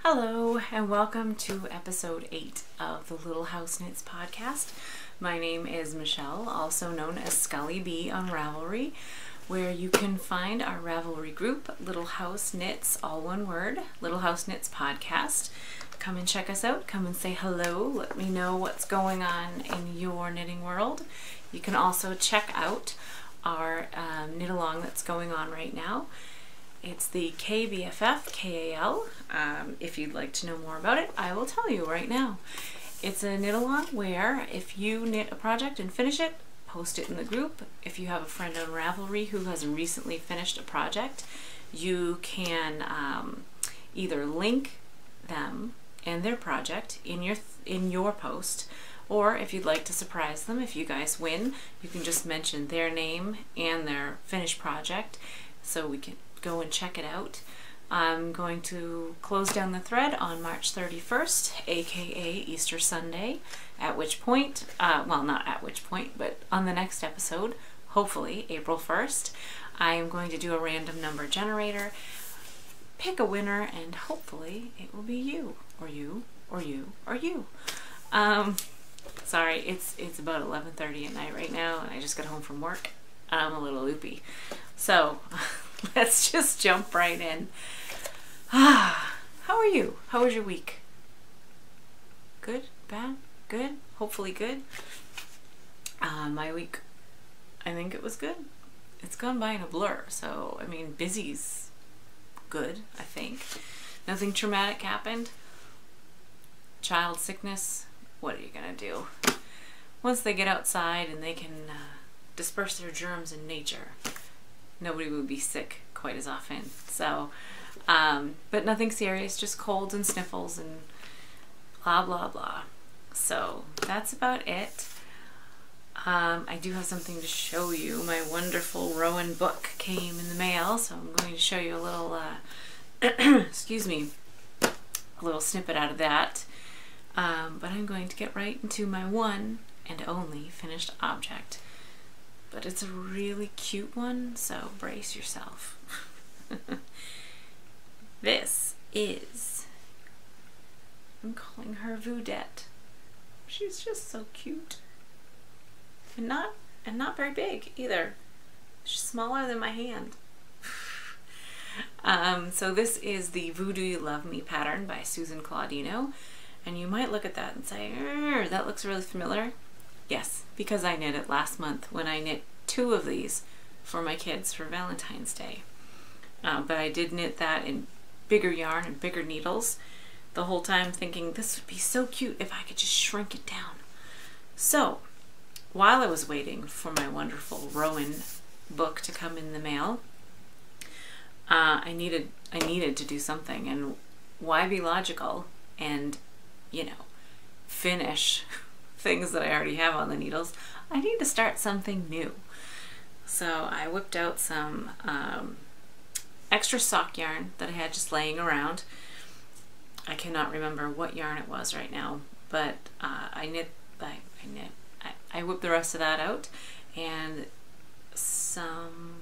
Hello and welcome to episode 8 of the Little House Knits podcast. My name is Michelle, also known as ScullyB on Ravelry, where you can find our Ravelry group, Little House Knits, all one word, Little House Knits podcast. Come and check us out, come and say hello, let me know what's going on in your knitting world. You can also check out our knit along that's going on right now. It's the KBFF KAL. If you'd like to know more about it, I will tell you right now. It's a knit along where if you knit a project and finish it, post it in the group. If you have a friend on Ravelry who has recently finished a project, you can either link them and their project in your post, or if you'd like to surprise them, if you guys win, you can just mention their name and their finished project so we can go and check it out. I'm going to close down the thread on March 31st, aka Easter Sunday, at which point, well, not at which point, but on the next episode, hopefully April 1st, I am going to do a random number generator, pick a winner, and hopefully it will be you, or you, or you, or you. Sorry, it's about 11:30 at night right now, and I just got home from work, and I'm a little loopy. So, let's just jump right in. How are you? How was your week? Good? Bad? Good? Hopefully good. My week, I think it was good. It's gone by in a blur, so, I mean, busy's good, I think. Nothing traumatic happened. Child sickness, what are you gonna do? Once they get outside and they can disperse their germs in nature, nobody would be sick quite as often. So, but nothing serious, just colds and sniffles and blah, blah, blah. So that's about it. I do have something to show you. My wonderful Rowan book came in the mail, so I'm going to show you a little, excuse me, a little snippet out of that. But I'm going to get right into my one and only finished object. But it's a really cute one, so brace yourself. This is, I'm calling her Voudette. She's just so cute. And not very big either. She's smaller than my hand. So this is the Voodoo You Love Me pattern by Susan Claudino. And you might look at that and say, that looks really familiar. Yes, because I knit it last month when I knit 2 of these for my kids for Valentine's Day. But I did knit that in bigger yarn and bigger needles the whole time, thinking this would be so cute if I could just shrink it down. So while I was waiting for my wonderful Rowan book to come in the mail, I needed to do something, and why be logical and, you know, finish things that I already have on the needles? I need to start something new. So I whipped out some extra sock yarn that I had just laying around. I cannot remember what yarn it was right now, but I whipped the rest of that out, and some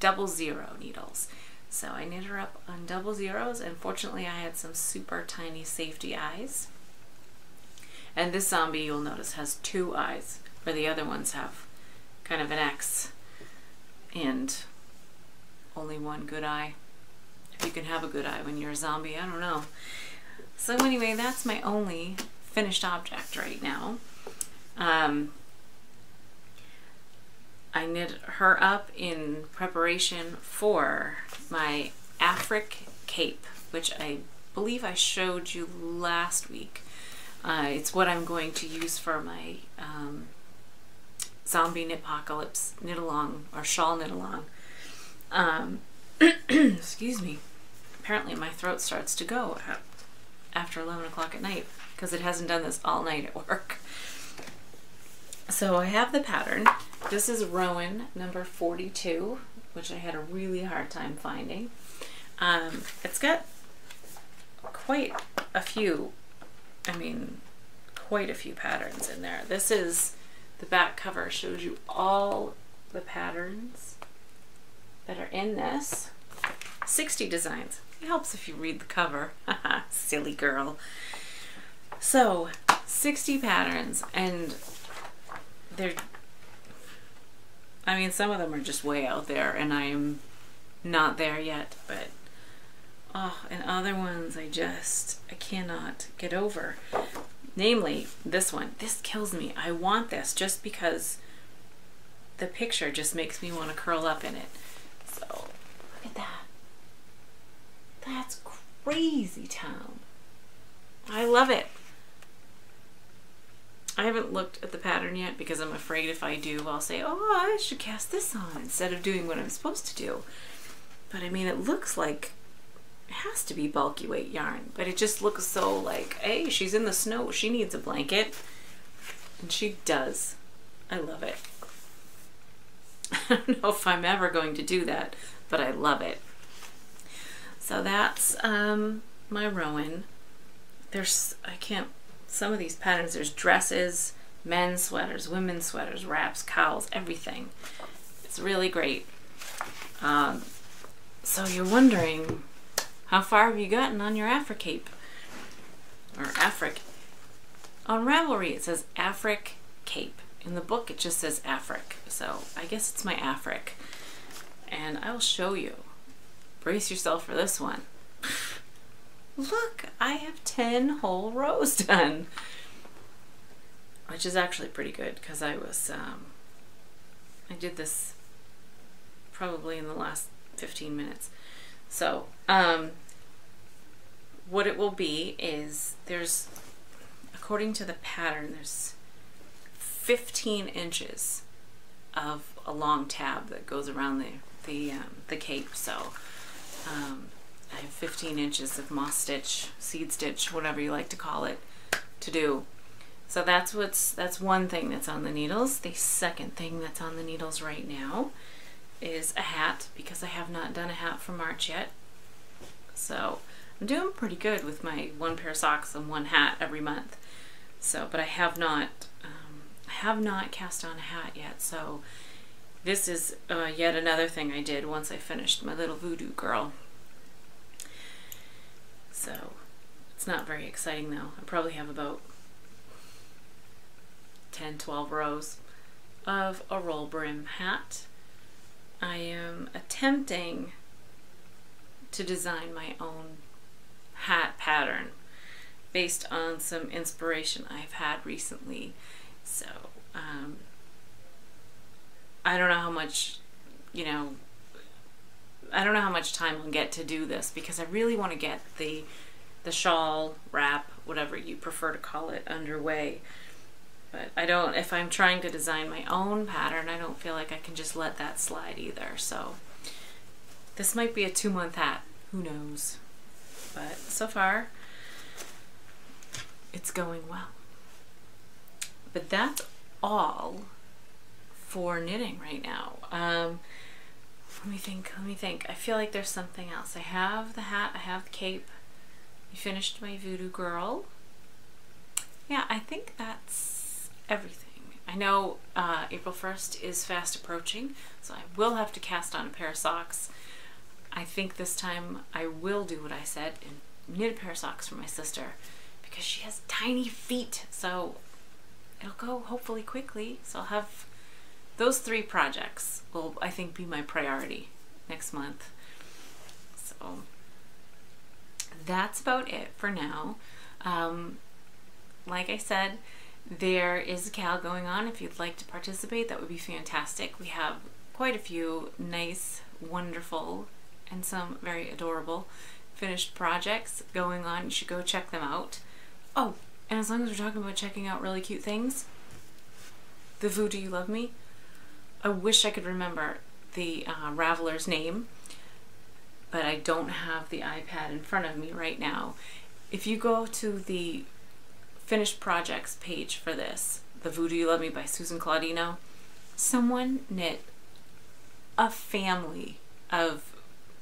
00 needles. So I knit her up on 00s, and fortunately I had some super tiny safety eyes. And this zombie, you'll notice, has 2 eyes, where the other ones have kind of an X and only 1 good eye. If you can have a good eye when you're a zombie, I don't know. So anyway, that's my only finished object right now. I knit her up in preparation for my Afric cape, which I believe I showed you last week. It's what I'm going to use for my Zombie Knitpocalypse knit along, or shawl knit along. Excuse me. Apparently my throat starts to go after 11 o'clock at night because it hasn't done this all night at work. So I have the pattern. This is Rowan number 42, which I had a really hard time finding. It's got quite a few, quite a few patterns in there. This is, the back cover shows you all the patterns that are in this. 60 designs. It helps if you read the cover. Silly girl. So, 60 patterns, and they're, I mean, some of them are just way out there, and I am not there yet, but, oh, and other ones I cannot get over. Namely, this one. This kills me. I want this just because the picture just makes me want to curl up in it. So, look at that. That's crazy town. I love it. I haven't looked at the pattern yet because I'm afraid if I do, I'll say, oh, I should cast this on instead of doing what I'm supposed to do. But I mean, it looks like it has to be bulky weight yarn, but it just looks so like, hey, she's in the snow, she needs a blanket. And she does. I love it. I don't know if I'm ever going to do that, but I love it. So that's my Rowan. There's, some of these patterns, there's dresses, men's sweaters, women's sweaters, wraps, cowls, everything. It's really great. So you're wondering, how far have you gotten on your Africape? Or Afric. On Ravelry it says Afric Cape. In the book it just says Afric. So I guess it's my Afric. And I'll show you. Brace yourself for this one. Look, I have 10 whole rows done. Which is actually pretty good because I did this probably in the last 15 minutes. So, what it will be is there's, according to the pattern, there's 15 inches of a long tab that goes around the cape. So, I have 15 inches of moss stitch, seed stitch, whatever you like to call it, to do. So that's one thing that's on the needles. The second thing that's on the needles right now is a hat, because I have not done a hat for March yet. So I'm doing pretty good with my one pair of socks and one hat every month. So, but I have not cast on a hat yet. So this is yet another thing I did once I finished my little voodoo girl. So it's not very exciting though. I probably have about 10-12 rows of a roll brim hat. I am attempting to design my own hat pattern based on some inspiration I've had recently. So I don't know how much, I don't know how much time I'll get to do this, because I really want to get the shawl, wrap, whatever you prefer to call it, underway. But I don't, if I'm trying to design my own pattern, I don't feel like I can just let that slide either. So this might be a 2-month hat, who knows. But so far, it's going well. But that's all for knitting right now. Let me think. I feel like there's something else. I have the hat, I have the cape. I finished my voodoo girl. Yeah, I think that's everything. I know April 1st is fast approaching, so I will have to cast on a pair of socks. I think this time I will do what I said and knit a pair of socks for my sister, because she has tiny feet, so it'll go hopefully quickly. So I'll have those 3 projects will, I think, be my priority next month. So that's about it for now. Like I said, there is a cal going on. If you'd like to participate, that would be fantastic. We have quite a few nice, wonderful, and some very adorable finished projects going on. You should go check them out. Oh, and as long as we're talking about checking out really cute things, the Voodoo You Love Me, I wish I could remember the Raveler's name, but I don't have the iPad in front of me right now. If you go to the finished projects page for this, The Voodoo You Love Me by Susan Claudino, someone knit a family of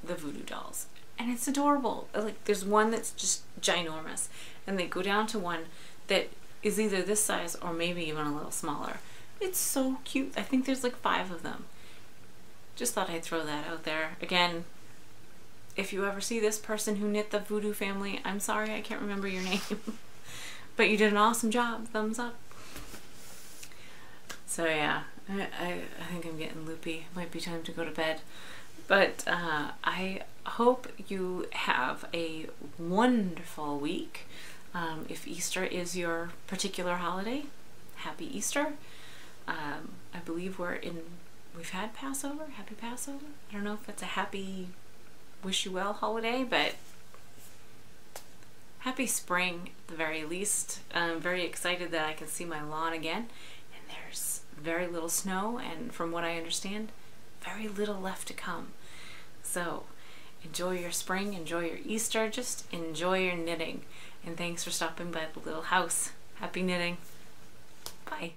the voodoo dolls, and it's adorable. Like, there's one that's just ginormous, and they go down to one that is either this size or maybe even a little smaller. It's so cute. I think there's like 5 of them. Just thought I'd throw that out there. Again, if you ever see this person who knit the voodoo family, I'm sorry, I can't remember your name. But you did an awesome job. Thumbs up. So yeah, I think I'm getting loopy. Might be time to go to bed. But I hope you have a wonderful week. If Easter is your particular holiday, happy Easter. I believe we've had Passover. Happy Passover. I don't know if it's a happy wish you well holiday, but happy spring at the very least. I'm very excited that I can see my lawn again, and there's very little snow, and from what I understand, very little left to come. So enjoy your spring, enjoy your Easter, just enjoy your knitting, and thanks for stopping by the little house. Happy knitting. Bye.